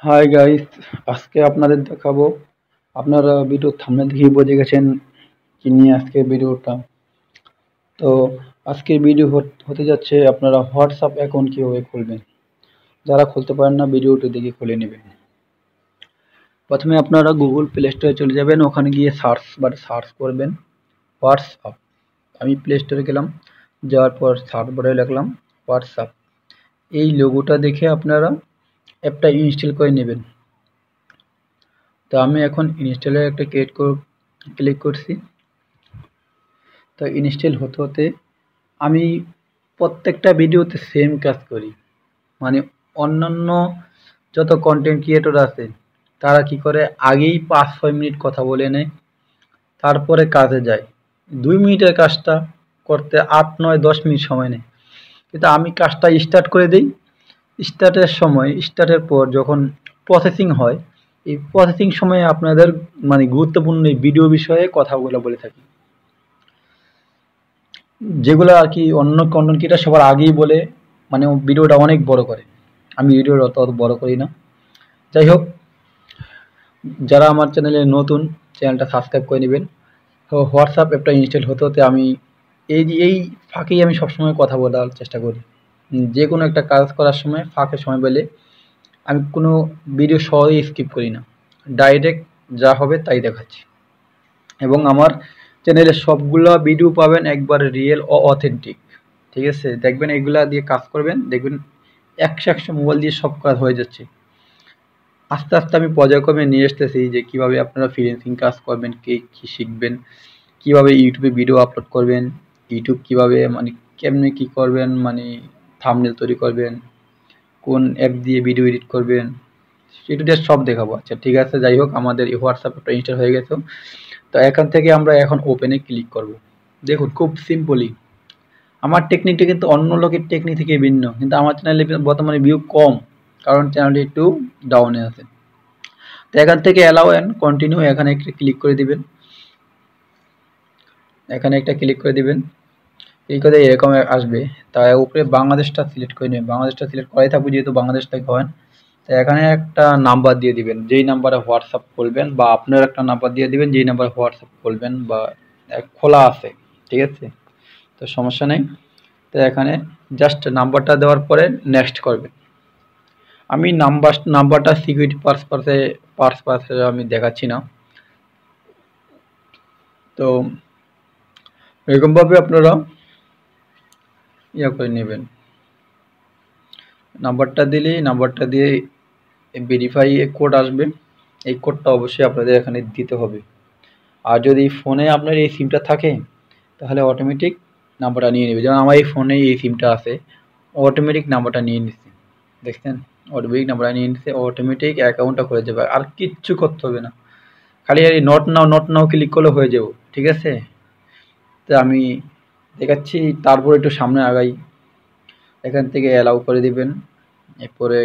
Hi guys, আজকে আপনাদের দেখাবো। আপনারা ভিডিও থাম্বনেল দেখেই বুঝে গেছেন কি নিয়ে আজকে ভিডিওটা। তো আজকের ভিডিও হতে যাচ্ছে আপনারা হোয়াটসঅ্যাপ অ্যাকাউন্ট কিভাবে খুলবেন। যারা খুলতে পারেন না ভিডিওটি দেখে খুলে নেবেন। প্রথমে আপনারা গুগল প্লে স্টোরে চলে যাবেন, ওখানে গিয়ে সার্চ বারে সার্চ করবেন হোয়াটসঅ্যাপ। আমি প্লে স্টোরে গেলাম, যাওয়ার পর সার্চ বারে লিখলাম হোয়াটসঅ্যাপ। এই লোগোটা দেখে আপনারা অ্যাপটা ইনস্টল করে নেবেন। তো আমি এখন ইনস্টলের একটা ক্লিক করছি। তো ইনস্টল হতে হতে আমি প্রত্যেকটা ভিডিওতে সেম কাজ করি। মানে অন্যান্য যত কন্টেন্ট ক্রিয়েটর আছে তারা কি করে, আগেই 5-6 মিনিট কথা বলে নেয়, তারপরে কাজে যায়। 2 মিনিটের কাজটা করতে 8-9-10 মিনিট সময় নেয়, কিন্তু আমি কাজটা স্টার্ট করে দিই। স্টার্টের পর যখন প্রসেসিং হয়, এই প্রসেসিং সময়ে আপনাদের মানে গুরুত্বপূর্ণ এই ভিডিও বিষয়ে কথাগুলো বলে থাকি, যেগুলো আর কি অন্য কন্টেন্ট ক্রিয়েটর সবার আগেই বলে, মানে ভিডিওটা অনেক বড় করে। আমি ভিডিওটা অত বড় করি না। যাই হোক, যারা আমার চ্যানেলে নতুন, চ্যানেলটা সাবস্ক্রাইব করে নেবেন। তো হোয়াটসঅ্যাপ অ্যাপটা ইনস্টল হতে হতে আমি এই ফাঁকেই আমি সবসময় কথা বলার চেষ্টা করি। যে কোনো একটা কাজ করার সময় ফাঁকে সময় পেলে আমি কোনো ভিডিও সহজেই স্কিপ করি না, ডাইরেক্ট যা হবে তাই দেখাচ্ছি। এবং আমার চ্যানেলে সবগুলো ভিডিও পাবেন একবারে রিয়েল ও অথেন্টিক। ঠিক আছে, দেখবেন এগুলা দিয়ে কাজ করবেন, দেখবেন 100 মোবাইল দিয়ে সব কাজ হয়ে যাচ্ছে। আস্তে আস্তে আমি পর্যায়ক্রমে নিয়ে আসতেছি যে কিভাবে আপনারা ফ্রিল্যান্সিং কাজ করবেন, কি শিখবেন, কিভাবে ইউটিউবে ভিডিও আপলোড করবেন, ইউটিউব কিভাবে মানে কেমনে কি করবেন, মানে থাম্বনেল তৈরি করবেন, কোন অ্যাপ দিয়ে ভিডিও এডিট করবেন, সেটা সব দেখাবো। আচ্ছা ঠিক আছে, যাই হোক, আমাদের এই হোয়াটসঅ্যাপটা ইনস্টল হয়ে গেছে। তো এখান থেকে আমরা এখন ওপেনে ক্লিক করব। দেখুন খুব সিম্পলি, আমার টেকনিকটা কিন্তু অন্য লোকের টেকনিক থেকে ভিন্ন, কিন্তু আমার চ্যানেলে বর্তমানে ভিউ কম, কারণ চ্যানেলটি একটু ডাউনে আছে। তো এখান থেকে অ্যালাউ অ্যান্ড কন্টিনিউ এখানে একটা ক্লিক করে দিবেন। ক্লিক করে এরকম আসবে। তার উপরে বাংলাদেশটা সিলেক্ট করে নেবেন। বাংলাদেশটা সিলেক্ট করাই থাকবে, যেহেতু বাংলাদেশ থেকে হন। তো এখানে একটা নাম্বার দিয়ে দিবেন, যেই নাম্বারে হোয়াটসঅ্যাপ খুলবেন, বা আপনার একটা নাম্বার দিয়ে দিবেন যেই নাম্বারে হোয়াটসঅ্যাপ খুলবেন বা খোলা আছে। ঠিক আছে, তো সমস্যা নেই। তো এখানে জাস্ট নাম্বারটা দেওয়ার পরে নেক্সট করবেন। আমি নাম্বারটা সিকিউরিটি পারপাসে আমি দেখাচ্ছি না। তো এরকমভাবে আপনারা করে নেবেন। নাম্বারটা দিয়ে ভেরিফাই কোড আসবে। এই কোডটা অবশ্যই আপনাদের এখানে দিতে হবে। আর যদি ফোনে আপনার এই সিমটা থাকে তাহলে অটোমেটিক নাম্বারটা নিয়ে নেবে। যেমন আমার এই ফোনে এই সিমটা আছে, অটোমেটিক নাম্বারটা নিয়ে নিচ্ছে। দেখছেন, অটোমেটিক নাম্বারটা নিয়ে নিচ্ছে, অটোমেটিক অ্যাকাউন্টটা খুলে যাবে, আর কিচ্ছু করতে হবে না। খালি এই নট নাও ক্লিক করলে হয়ে যাবো। ঠিক আছে, তো আমি দেখাচ্ছি। তারপর একটু সামনে আগাই, এখান থেকে অ্যালাউ করে দিবেন। এরপরে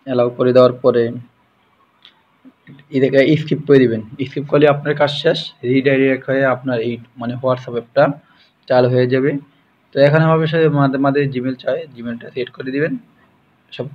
অ্যালাউ করে দেওয়ার পরে এটাকে স্কিপ করে দিবেন। স্কিপ করলে আপনার কাজ শেষ, রিডাইরেক্ট হয়ে আপনার এই মানে হোয়াটসঅ্যাপ অ্যাপটা চালু হয়ে যাবে। তো এখানে হবে মাঝে মাঝে জিমেল চাই, জিমেলটা সেট করে দিবেন। সব